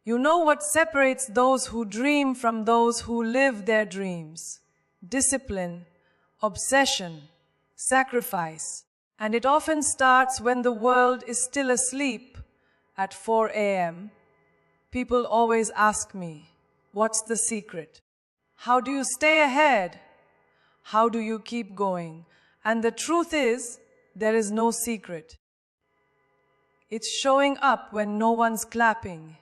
You know what separates those who dream from those who live their dreams? Discipline, obsession, sacrifice. And it often starts when the world is still asleep at 4 a.m. People always ask me, what's the secret? How do you stay ahead? How do you keep going? And the truth is, there is no secret. It's showing up when no one's clapping.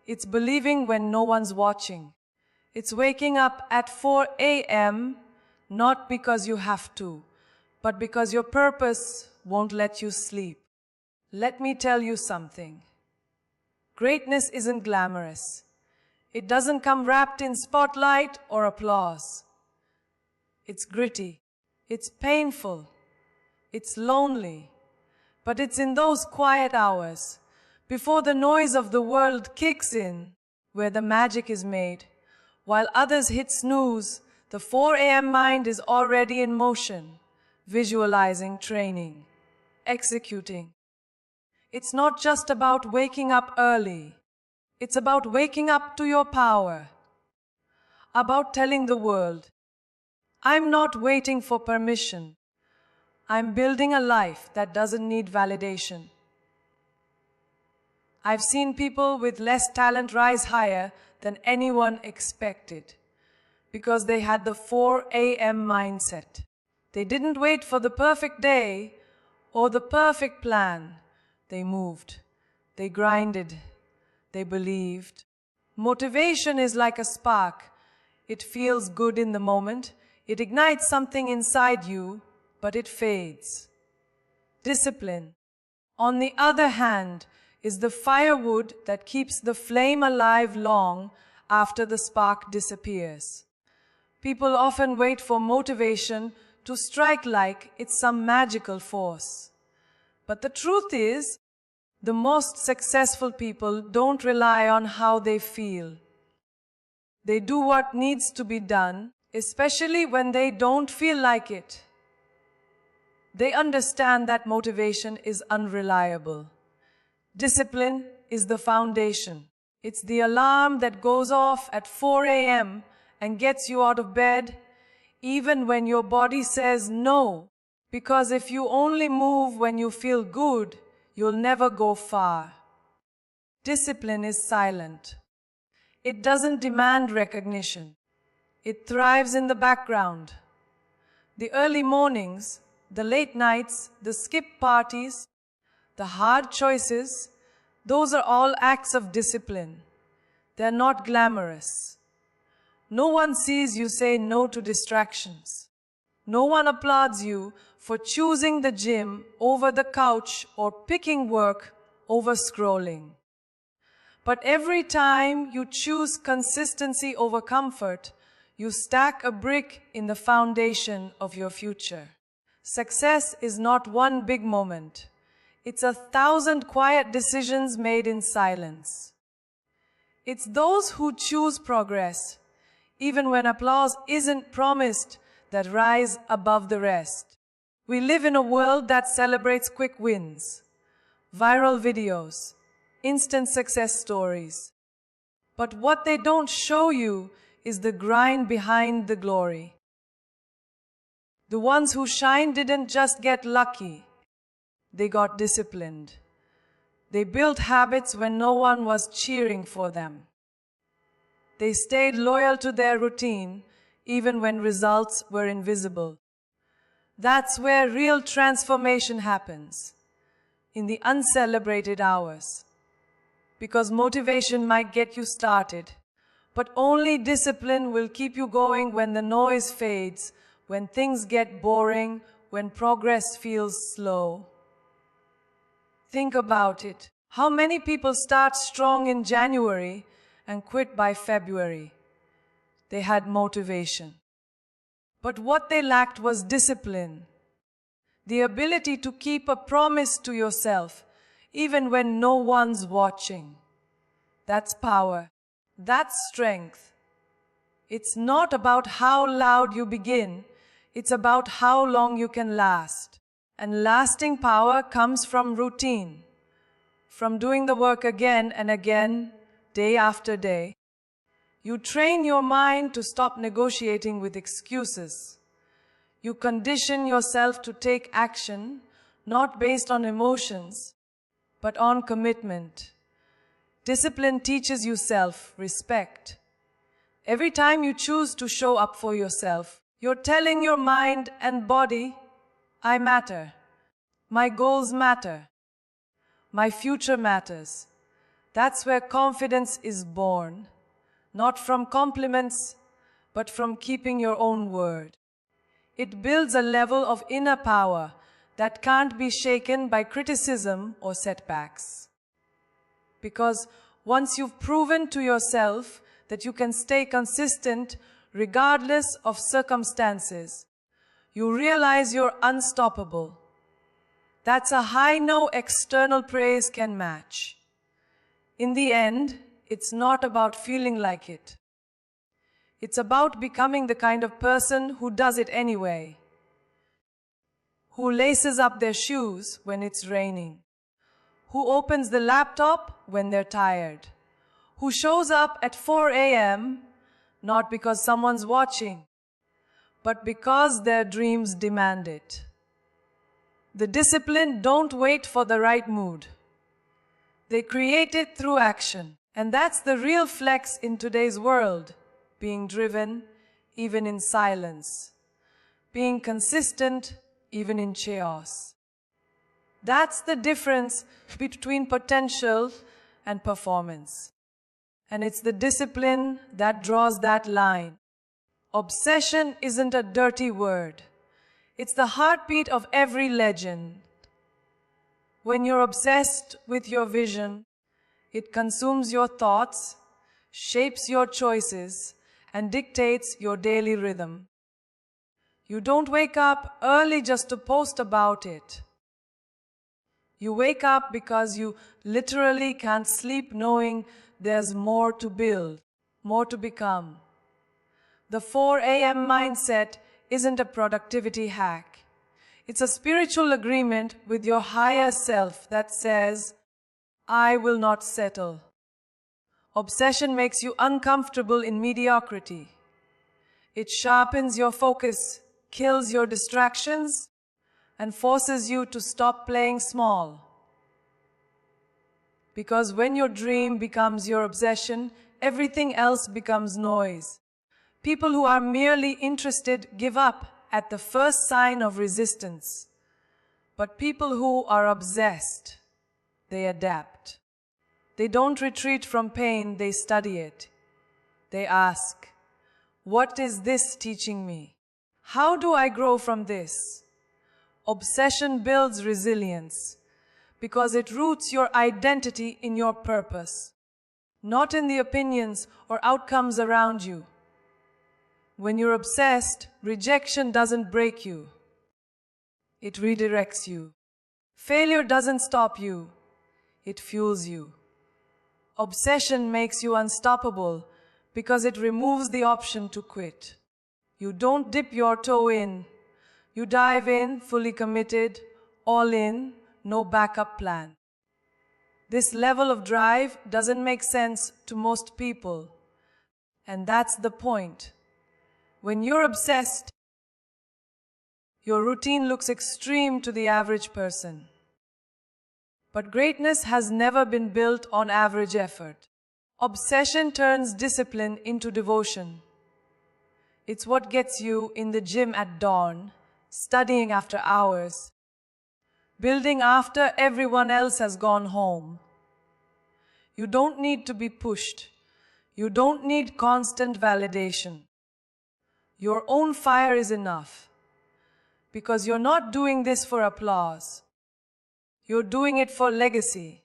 It's believing when no one's watching. It's waking up at 4 a.m. not because you have to, but because your purpose won't let you sleep. Let me tell you something. Greatness isn't glamorous. It doesn't come wrapped in spotlight or applause. It's gritty. It's painful. It's lonely. But it's in those quiet hours, before the noise of the world kicks in, where the magic is made. While others hit snooze, the 4 a.m. mind is already in motion, visualizing, training, executing. It's not just about waking up early. It's about waking up to your power. About telling the world, I'm not waiting for permission. I'm building a life that doesn't need validation. I've seen people with less talent rise higher than anyone expected because they had the 4 a.m. mindset. They didn't wait for the perfect day or the perfect plan. They moved. They grinded. They believed. Motivation is like a spark. It feels good in the moment. It ignites something inside you, but it fades. Discipline, on the other hand, is the firewood that keeps the flame alive long after the spark disappears. People often wait for motivation to strike like it's some magical force. But the truth is, the most successful people don't rely on how they feel. They do what needs to be done, especially when they don't feel like it. They understand that motivation is unreliable. Discipline is the foundation. It's the alarm that goes off at 4 a.m. and gets you out of bed, even when your body says no. Because if you only move when you feel good, you'll never go far. Discipline is silent. It doesn't demand recognition. It thrives in the background. The early mornings, the late nights, the skip parties, the hard choices, those are all acts of discipline. They're not glamorous. No one sees you say no to distractions. No one applauds you for choosing the gym over the couch or picking work over scrolling. But every time you choose consistency over comfort, you stack a brick in the foundation of your future. Success is not one big moment. It's 1,000 quiet decisions made in silence. It's those who choose progress, even when applause isn't promised, that rise above the rest. We live in a world that celebrates quick wins, viral videos, instant success stories. But what they don't show you is the grind behind the glory. The ones who shine didn't just get lucky. They got disciplined. They built habits when no one was cheering for them. They stayed loyal to their routine, even when results were invisible. That's where real transformation happens, in the uncelebrated hours. Because motivation might get you started, but only discipline will keep you going when the noise fades, when things get boring, when progress feels slow. Think about it. How many people start strong in January and quit by February? They had motivation. But what they lacked was discipline. The ability to keep a promise to yourself, even when no one's watching. That's power. That's strength. It's not about how loud you begin. It's about how long you can last. And lasting power comes from routine, from doing the work again and again, day after day. You train your mind to stop negotiating with excuses. You condition yourself to take action, not based on emotions, but on commitment. Discipline teaches you self-respect. Every time you choose to show up for yourself, you're telling your mind and body, I matter. My goals matter. My future matters. That's where confidence is born, not from compliments, but from keeping your own word. It builds a level of inner power that can't be shaken by criticism or setbacks. Because once you've proven to yourself that you can stay consistent regardless of circumstances, you realize you're unstoppable. That's a high no external praise can match. In the end, it's not about feeling like it. It's about becoming the kind of person who does it anyway, who laces up their shoes when it's raining, who opens the laptop when they're tired, who shows up at 4 a.m. not because someone's watching, but because their dreams demand it. The disciplined don't wait for the right mood. They create it through action. And that's the real flex in today's world, being driven even in silence, being consistent even in chaos. That's the difference between potential and performance. And it's the discipline that draws that line. Obsession isn't a dirty word. It's the heartbeat of every legend. When you're obsessed with your vision, it consumes your thoughts, shapes your choices, and dictates your daily rhythm. You don't wake up early just to post about it. You wake up because you literally can't sleep knowing there's more to build, more to become. The 4 a.m. mindset isn't a productivity hack. It's a spiritual agreement with your higher self that says, I will not settle. Obsession makes you uncomfortable in mediocrity. It sharpens your focus, kills your distractions, and forces you to stop playing small. Because when your dream becomes your obsession, everything else becomes noise. People who are merely interested give up at the first sign of resistance. But people who are obsessed, they adapt. They don't retreat from pain, they study it. They ask, what is this teaching me? How do I grow from this? Obsession builds resilience because it roots your identity in your purpose, not in the opinions or outcomes around you. When you're obsessed, rejection doesn't break you. It redirects you. Failure doesn't stop you. It fuels you. Obsession makes you unstoppable because it removes the option to quit. You don't dip your toe in. You dive in, fully committed, all in, no backup plan. This level of drive doesn't make sense to most people. And that's the point. When you're obsessed, your routine looks extreme to the average person. But greatness has never been built on average effort. Obsession turns discipline into devotion. It's what gets you in the gym at dawn, studying after hours, building after everyone else has gone home. You don't need to be pushed. You don't need constant validation. Your own fire is enough. Because you're not doing this for applause. You're doing it for legacy.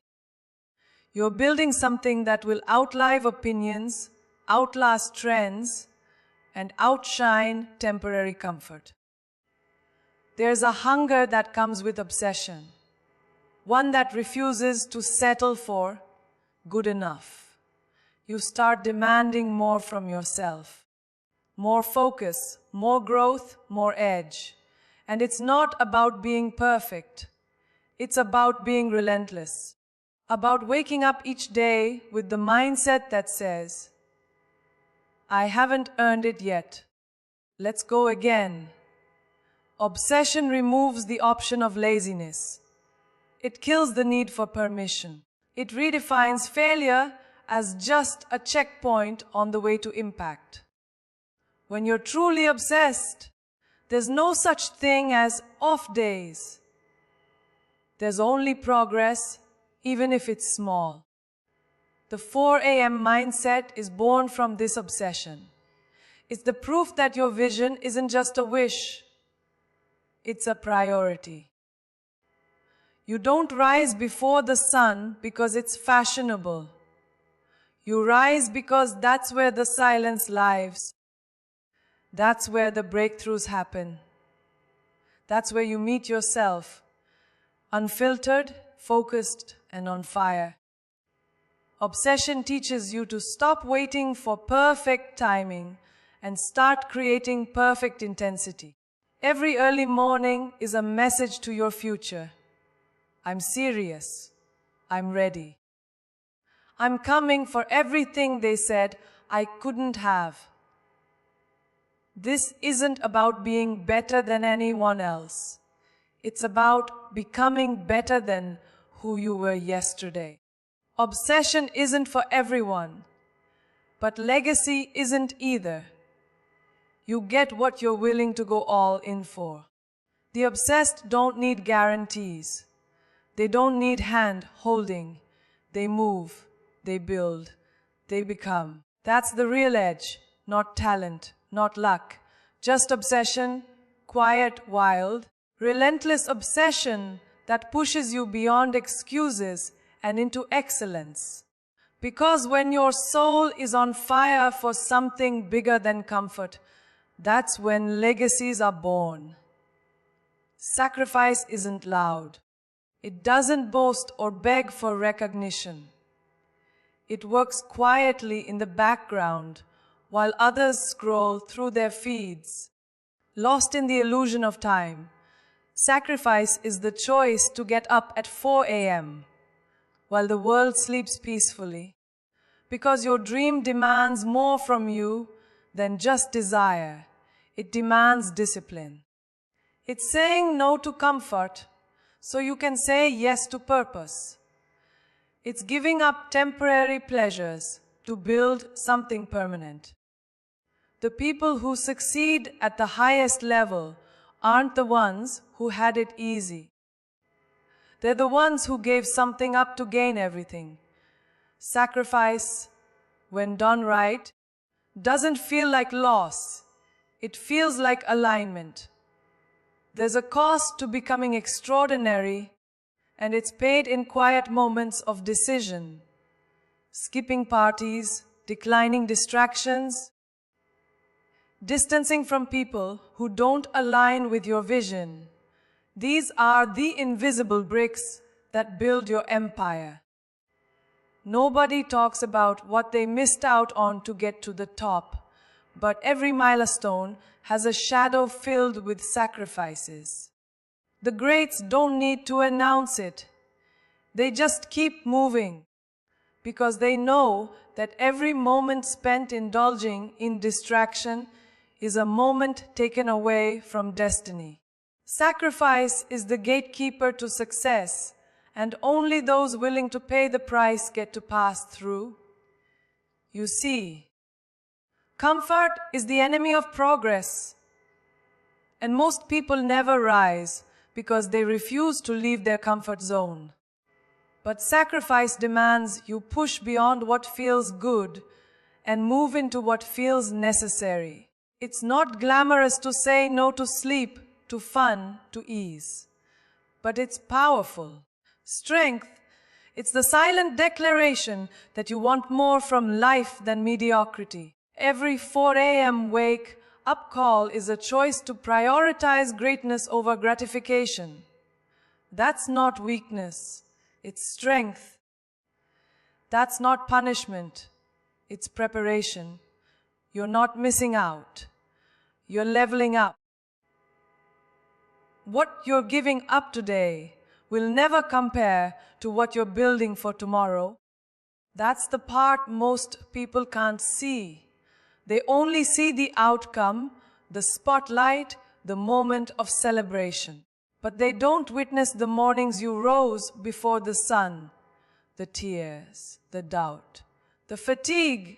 You're building something that will outlive opinions, outlast trends, and outshine temporary comfort. There's a hunger that comes with obsession, one that refuses to settle for good enough. You start demanding more from yourself, more focus, more growth, more edge. And it's not about being perfect. It's about being relentless. about waking up each day with the mindset that says, I haven't earned it yet. Let's go again. Obsession removes the option of laziness. It kills the need for permission. It redefines failure as just a checkpoint on the way to impact. When you're truly obsessed, there's no such thing as off days. There's only progress, even if it's small. The 4 a.m. mindset is born from this obsession. It's the proof that your vision isn't just a wish, it's a priority. You don't rise before the sun because it's fashionable. You rise because that's where the silence lives. That's where the breakthroughs happen. That's where you meet yourself, unfiltered, focused, and on fire. Obsession teaches you to stop waiting for perfect timing and start creating perfect intensity. Every early morning is a message to your future. I'm serious. I'm ready. I'm coming for everything they said I couldn't have. This isn't about being better than anyone else. It's about becoming better than who you were yesterday. Obsession isn't for everyone, but legacy isn't either. You get what you're willing to go all in for. The obsessed don't need guarantees. They don't need hand-holding. They move, they build, they become. That's the real edge, not talent, not luck. Just obsession, quiet, wild, relentless obsession that pushes you beyond excuses and into excellence. Because when your soul is on fire for something bigger than comfort, that's when legacies are born. Sacrifice isn't loud. It doesn't boast or beg for recognition. It works quietly in the background while others scroll through their feeds. Lost in the illusion of time, sacrifice is the choice to get up at 4 a.m. while the world sleeps peacefully. Because your dream demands more from you than just desire. It demands discipline. It's saying no to comfort so you can say yes to purpose. It's giving up temporary pleasures to build something permanent. The people who succeed at the highest level aren't the ones who had it easy. They're the ones who gave something up to gain everything. Sacrifice, when done right, doesn't feel like loss. It feels like alignment. There's a cost to becoming extraordinary, and it's paid in quiet moments of decision. Skipping parties, declining distractions, distancing from people who don't align with your vision. These are the invisible bricks that build your empire. Nobody talks about what they missed out on to get to the top, but every milestone has a shadow filled with sacrifices. The greats don't need to announce it. They just keep moving because they know that every moment spent indulging in distraction is a moment taken away from destiny. Sacrifice is the gatekeeper to success, and only those willing to pay the price get to pass through. You see, comfort is the enemy of progress, and most people never rise because they refuse to leave their comfort zone. But sacrifice demands you push beyond what feels good and move into what feels necessary. It's not glamorous to say no to sleep, to fun, to ease. But it's powerful. Strength, it's the silent declaration that you want more from life than mediocrity. Every 4 a.m. wake-up call is a choice to prioritize greatness over gratification. That's not weakness, it's strength. That's not punishment, it's preparation. You're not missing out. You're leveling up. What you're giving up today, will never compare to what you're building for tomorrow. That's the part most people can't see. They only see the outcome, the spotlight, the moment of celebration. But they don't witness the mornings you rose before the sun, the tears, the doubt, the fatigue,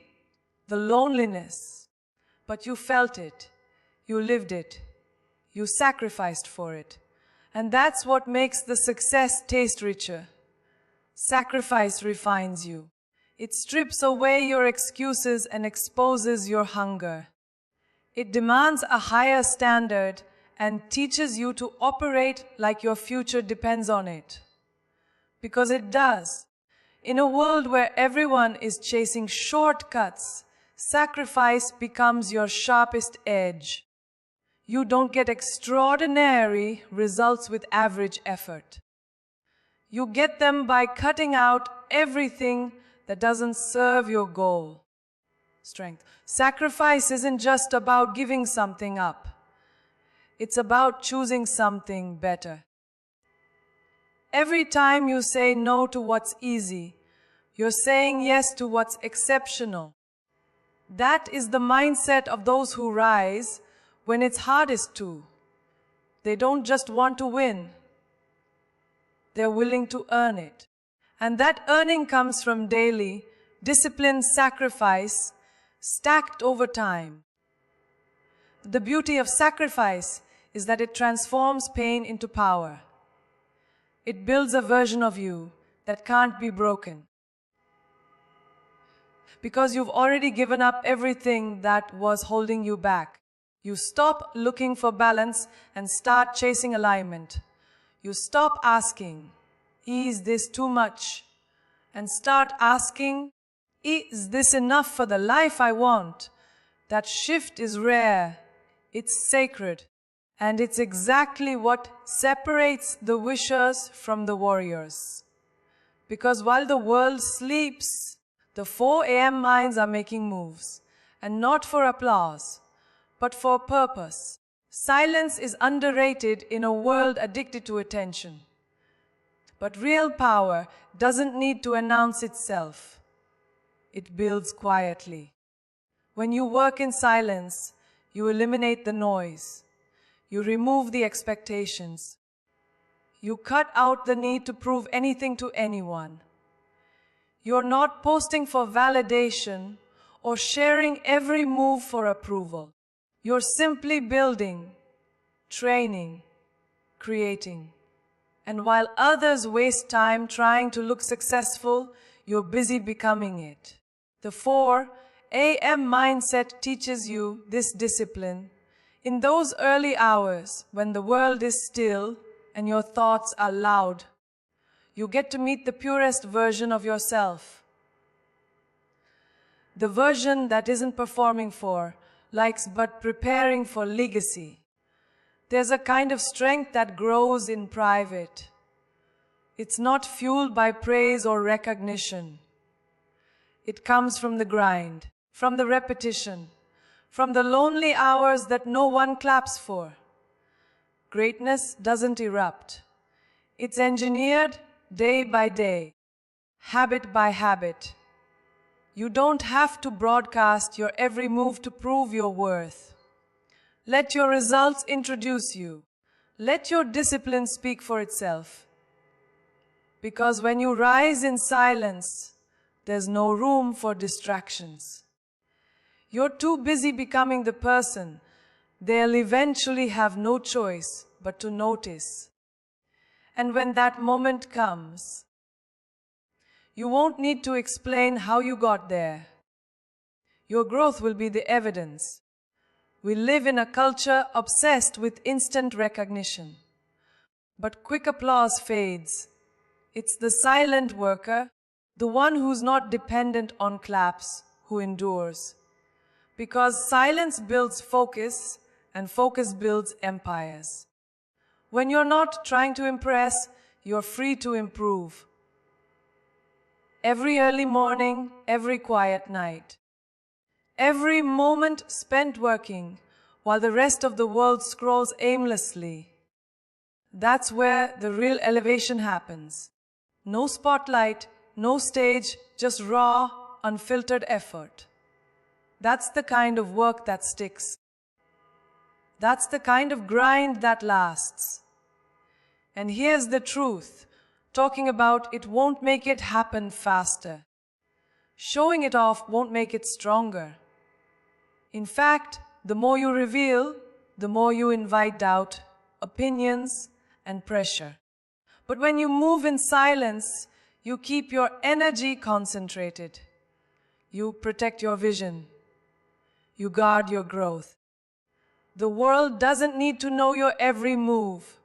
the loneliness. But you felt it, you lived it, you sacrificed for it. And that's what makes the success taste richer. Sacrifice refines you. It strips away your excuses and exposes your hunger. It demands a higher standard and teaches you to operate like your future depends on it. Because it does. In a world where everyone is chasing shortcuts, sacrifice becomes your sharpest edge. You don't get extraordinary results with average effort. You get them by cutting out everything that doesn't serve your goal. Strength. Sacrifice isn't just about giving something up. It's about choosing something better. Every time you say no to what's easy, you're saying yes to what's exceptional. That is the mindset of those who rise when it's hardest to. They don't just want to win. They're willing to earn it. And that earning comes from daily, disciplined sacrifice stacked over time. The beauty of sacrifice is that it transforms pain into power. It builds a version of you that can't be broken. Because you've already given up everything that was holding you back. You stop looking for balance and start chasing alignment. You stop asking, is this too much? And start asking, is this enough for the life I want? That shift is rare, it's sacred, and it's exactly what separates the wishers from the warriors. Because while the world sleeps, the 4 a.m. minds are making moves, and not for applause, but for purpose. Silence is underrated in a world addicted to attention. But real power doesn't need to announce itself. It builds quietly. When you work in silence, you eliminate the noise. You remove the expectations. You cut out the need to prove anything to anyone. You're not posting for validation or sharing every move for approval. You're simply building, training, creating. And while others waste time trying to look successful, you're busy becoming it. The 4 a.m. mindset teaches you this discipline in those early hours when the world is still and your thoughts are loud. You get to meet the purest version of yourself. The version that isn't performing for likes but preparing for legacy. There's a kind of strength that grows in private. It's not fueled by praise or recognition. It comes from the grind, from the repetition, from the lonely hours that no one claps for. Greatness doesn't erupt. It's engineered day by day, habit by habit. You don't have to broadcast your every move to prove your worth. Let your results introduce you. Let your discipline speak for itself. Because when you rise in silence, there's no room for distractions. You're too busy becoming the person they'll eventually have no choice but to notice. And when that moment comes, you won't need to explain how you got there. Your growth will be the evidence. We live in a culture obsessed with instant recognition. But quick applause fades. It's the silent worker, the one who's not dependent on claps, who endures. Because silence builds focus, and focus builds empires. When you're not trying to impress, you're free to improve. Every early morning, every quiet night. Every moment spent working while the rest of the world scrolls aimlessly. That's where the real elevation happens. No spotlight, no stage, just raw, unfiltered effort. That's the kind of work that sticks. That's the kind of grind that lasts. And here's the truth. Talking about it won't make it happen faster. Showing it off won't make it stronger. In fact, the more you reveal, the more you invite doubt, opinions, and pressure. But when you move in silence, you keep your energy concentrated. You protect your vision. You guard your growth. The world doesn't need to know your every move.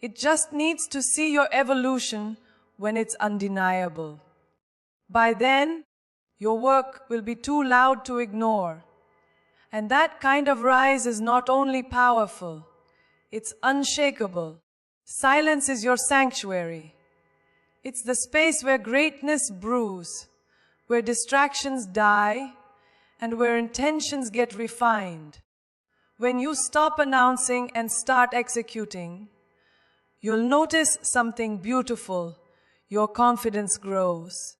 It just needs to see your evolution when it's undeniable. By then, your work will be too loud to ignore. And that kind of rise is not only powerful, it's unshakable. Silence is your sanctuary. It's the space where greatness brews, where distractions die, and where intentions get refined. When you stop announcing and start executing, you'll notice something beautiful. Your confidence grows.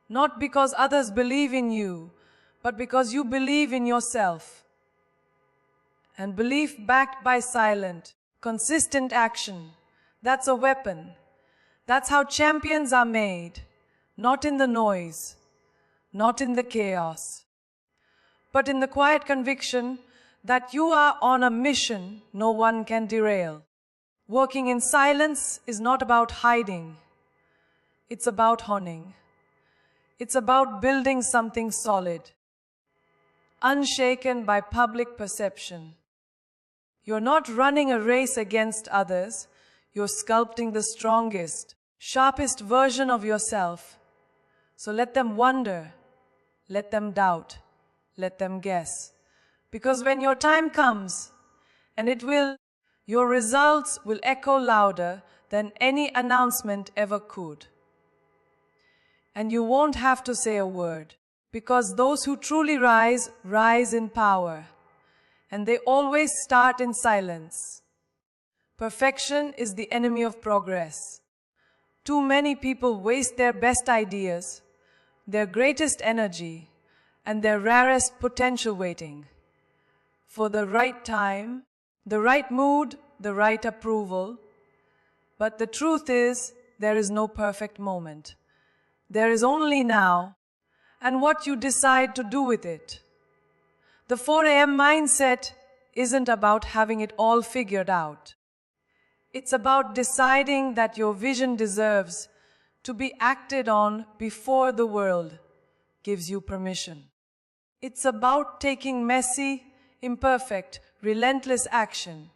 Not because others believe in you, but because you believe in yourself. And belief backed by silent, consistent action, that's a weapon. That's how champions are made. Not in the noise, not in the chaos, but in the quiet conviction that you are on a mission no one can derail. Working in silence is not about hiding. It's about honing. It's about building something solid, unshaken by public perception. You're not running a race against others. You're sculpting the strongest, sharpest version of yourself. So let them wonder, let them doubt, let them guess. Because when your time comes, and it will, your results will echo louder than any announcement ever could. And you won't have to say a word, because those who truly rise, rise in power. And they always start in silence. Perfection is the enemy of progress. Too many people waste their best ideas, their greatest energy, and their rarest potential waiting for the right time, the right mood, the right approval. But the truth is, there is no perfect moment. There is only now, and what you decide to do with it. The 4 a.m. mindset isn't about having it all figured out. It's about deciding that your vision deserves to be acted on before the world gives you permission. It's about taking messy, imperfect, relentless action,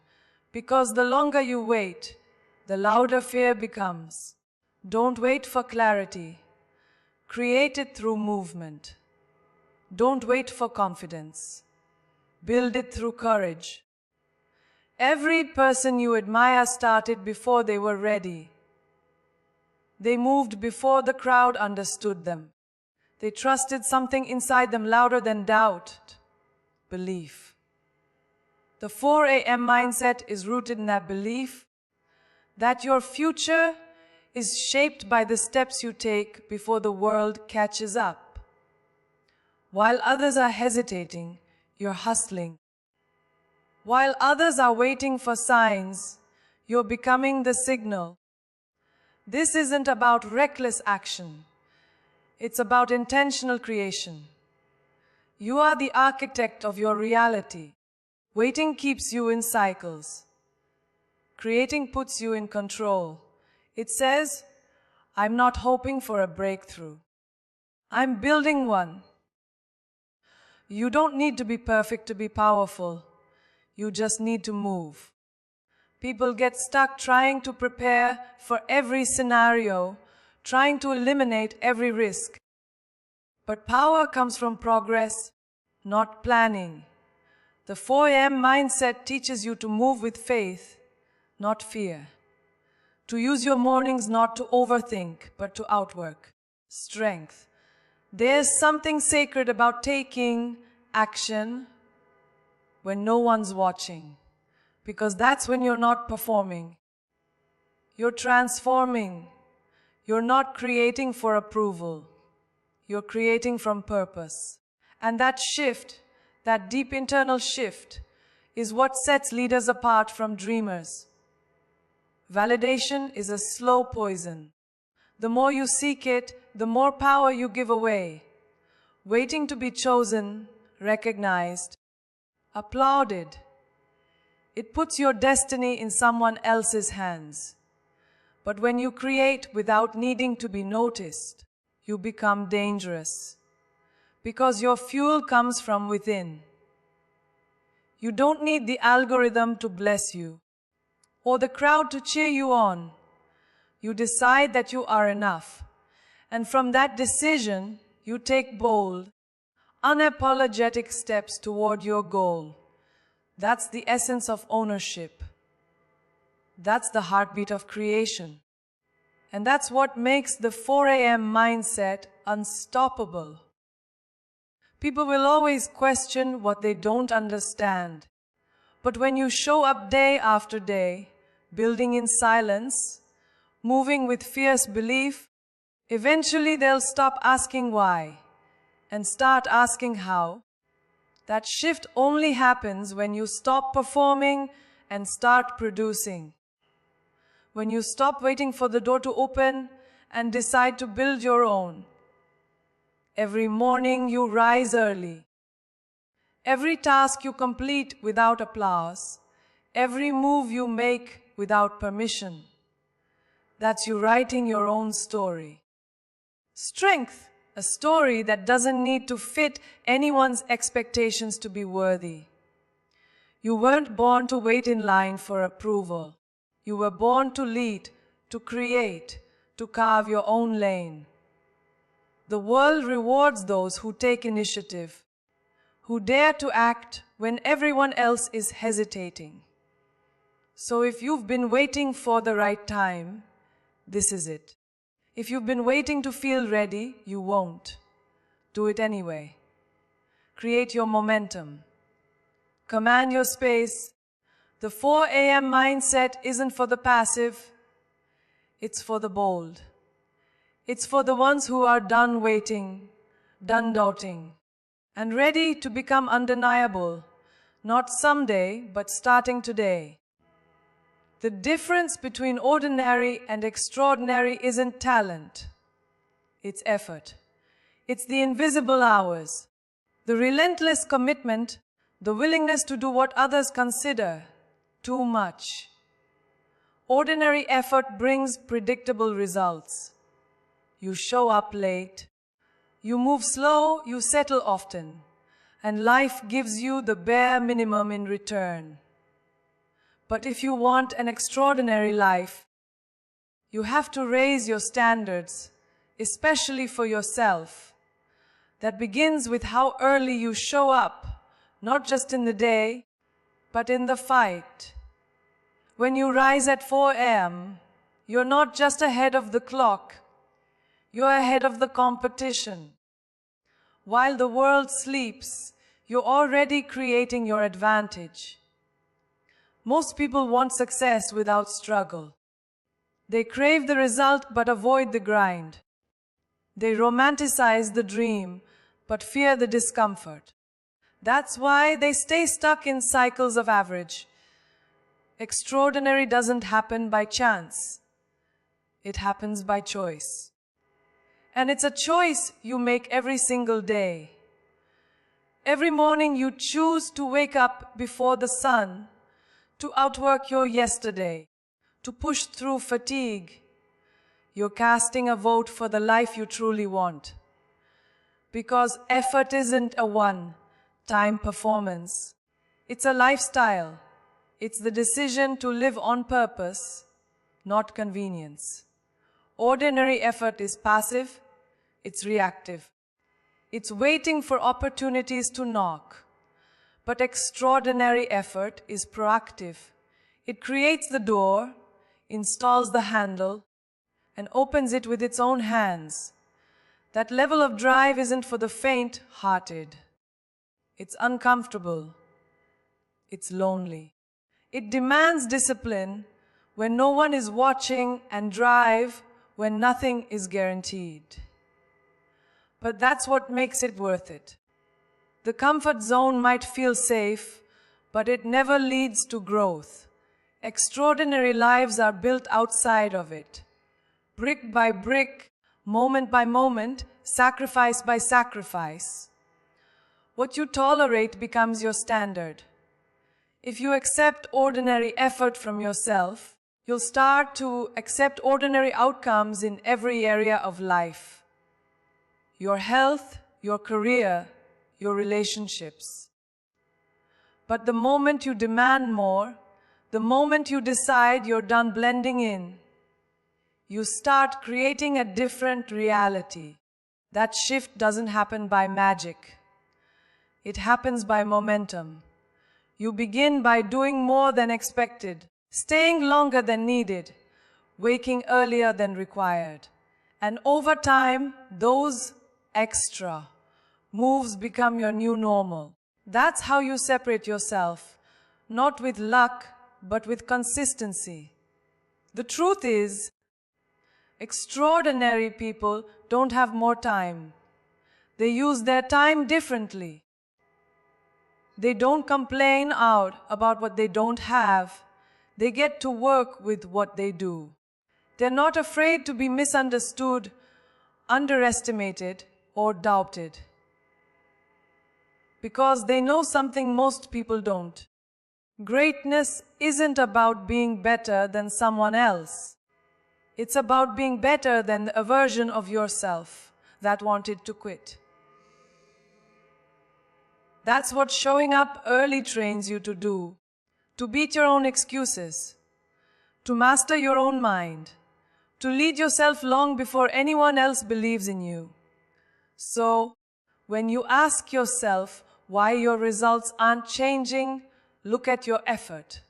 because the longer you wait, the louder fear becomes. Don't wait for clarity. Create it through movement. Don't wait for confidence. Build it through courage. Every person you admire started before they were ready. They moved before the crowd understood them. They trusted something inside them louder than doubt, belief. The 4 a.m. mindset is rooted in that belief that your future is shaped by the steps you take before the world catches up. While others are hesitating, you're hustling. While others are waiting for signs, you're becoming the signal. This isn't about reckless action. It's about intentional creation. You are the architect of your reality. Waiting keeps you in cycles. Creating puts you in control. It says, I'm not hoping for a breakthrough. I'm building one. You don't need to be perfect to be powerful. You just need to move. People get stuck trying to prepare for every scenario, trying to eliminate every risk. But power comes from progress, not planning. The 4 a.m. mindset teaches you to move with faith, not fear. To use your mornings not to overthink, but to outwork. Strength. There's something sacred about taking action when no one's watching, because that's when you're not performing. You're transforming. You're not creating for approval. You're creating from purpose. And that shift, that deep internal shift, is what sets leaders apart from dreamers. Validation is a slow poison. The more you seek it, the more power you give away. Waiting to be chosen, recognized, applauded. It puts your destiny in someone else's hands. But when you create without needing to be noticed, you become dangerous. Because your fuel comes from within. You don't need the algorithm to bless you, or the crowd to cheer you on. You decide that you are enough. And from that decision, you take bold, unapologetic steps toward your goal. That's the essence of ownership. That's the heartbeat of creation. And that's what makes the 4 a.m. mindset unstoppable. People will always question what they don't understand. But when you show up day after day, building in silence, moving with fierce belief, eventually they'll stop asking why and start asking how. That shift only happens when you stop performing and start producing. When you stop waiting for the door to open and decide to build your own. Every morning you rise early. Every task you complete without applause. Every move you make without permission. That's you writing your own story. Strength, a story that doesn't need to fit anyone's expectations to be worthy. You weren't born to wait in line for approval. You were born to lead, to create, to carve your own lane. The world rewards those who take initiative, who dare to act when everyone else is hesitating. So if you've been waiting for the right time, this is it. If you've been waiting to feel ready, you won't. Do it anyway. Create your momentum. Command your space. The 4 a.m. mindset isn't for the passive. It's for the bold. It's for the ones who are done waiting, done doubting, and ready to become undeniable, not someday, but starting today. The difference between ordinary and extraordinary isn't talent. It's effort. It's the invisible hours, the relentless commitment, the willingness to do what others consider too much. Ordinary effort brings predictable results. You show up late, you move slow, you settle often, and life gives you the bare minimum in return. But if you want an extraordinary life, you have to raise your standards, especially for yourself. That begins with how early you show up, not just in the day, but in the fight. When you rise at 4 a.m., you're not just ahead of the clock, you're ahead of the competition. While the world sleeps, you're already creating your advantage. Most people want success without struggle. They crave the result but avoid the grind. They romanticize the dream but fear the discomfort. That's why they stay stuck in cycles of average. Extraordinary doesn't happen by chance. It happens by choice. And it's a choice you make every single day. Every morning you choose to wake up before the sun, to outwork your yesterday, to push through fatigue. You're casting a vote for the life you truly want. Because effort isn't a one-time performance. It's a lifestyle. It's the decision to live on purpose, not convenience. Ordinary effort is passive. It's reactive. It's waiting for opportunities to knock. But extraordinary effort is proactive. It creates the door, installs the handle, and opens it with its own hands. That level of drive isn't for the faint-hearted. It's uncomfortable. It's lonely. It demands discipline, when no one is watching, and drive when nothing is guaranteed. But that's what makes it worth it. The comfort zone might feel safe, but it never leads to growth. Extraordinary lives are built outside of it. Brick by brick, moment by moment, sacrifice by sacrifice. What you tolerate becomes your standard. If you accept ordinary effort from yourself, you'll start to accept ordinary outcomes in every area of life. Your health, your career, your relationships. But the moment you demand more, the moment you decide you're done blending in, you start creating a different reality. That shift doesn't happen by magic. It happens by momentum. You begin by doing more than expected, staying longer than needed, waking earlier than required. And over time, those extra moves become your new normal. That's how you separate yourself, not with luck, but with consistency. The truth is, extraordinary people don't have more time. They use their time differently. They don't complain out about what they don't have. They get to work with what they do. They're not afraid to be misunderstood, underestimated, or doubted. Because they know something most people don't. Greatness isn't about being better than someone else. It's about being better than a version of yourself that wanted to quit. That's what showing up early trains you to do. To beat your own excuses. To master your own mind. To lead yourself long before anyone else believes in you. So, when you ask yourself why your results aren't changing, look at your effort.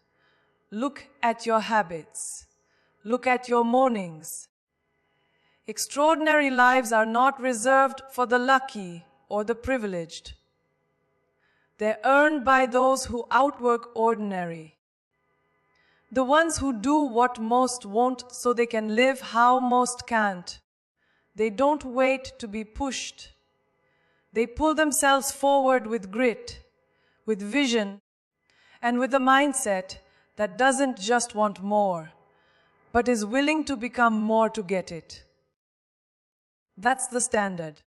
Look at your habits. Look at your mornings. Extraordinary lives are not reserved for the lucky or the privileged. They're earned by those who outwork ordinary. The ones who do what most won't so they can live how most can't. They don't wait to be pushed. They pull themselves forward with grit, with vision, and with a mindset that doesn't just want more, but is willing to become more to get it. That's the standard.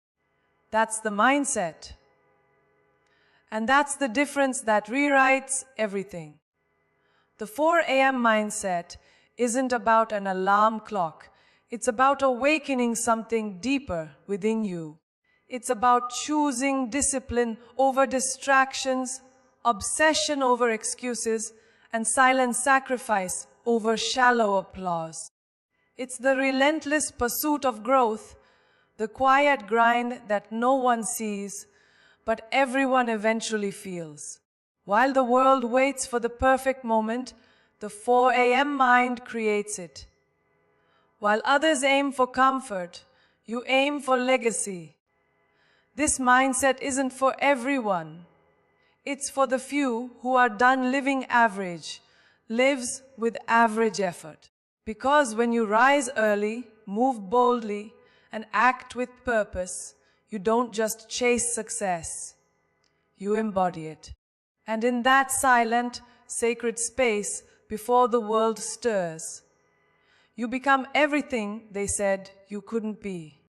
That's the mindset. And that's the difference that rewrites everything. The 4 a.m. mindset isn't about an alarm clock. It's about awakening something deeper within you. It's about choosing discipline over distractions, obsession over excuses, and silent sacrifice over shallow applause. It's the relentless pursuit of growth, the quiet grind that no one sees, but everyone eventually feels. While the world waits for the perfect moment, the 4 a.m. mind creates it. While others aim for comfort, you aim for legacy. This mindset isn't for everyone. It's for the few who are done living average, lives with average effort. Because when you rise early, move boldly, and act with purpose, you don't just chase success. You embody it. And in that silent, sacred space before the world stirs, you become everything they said you couldn't be.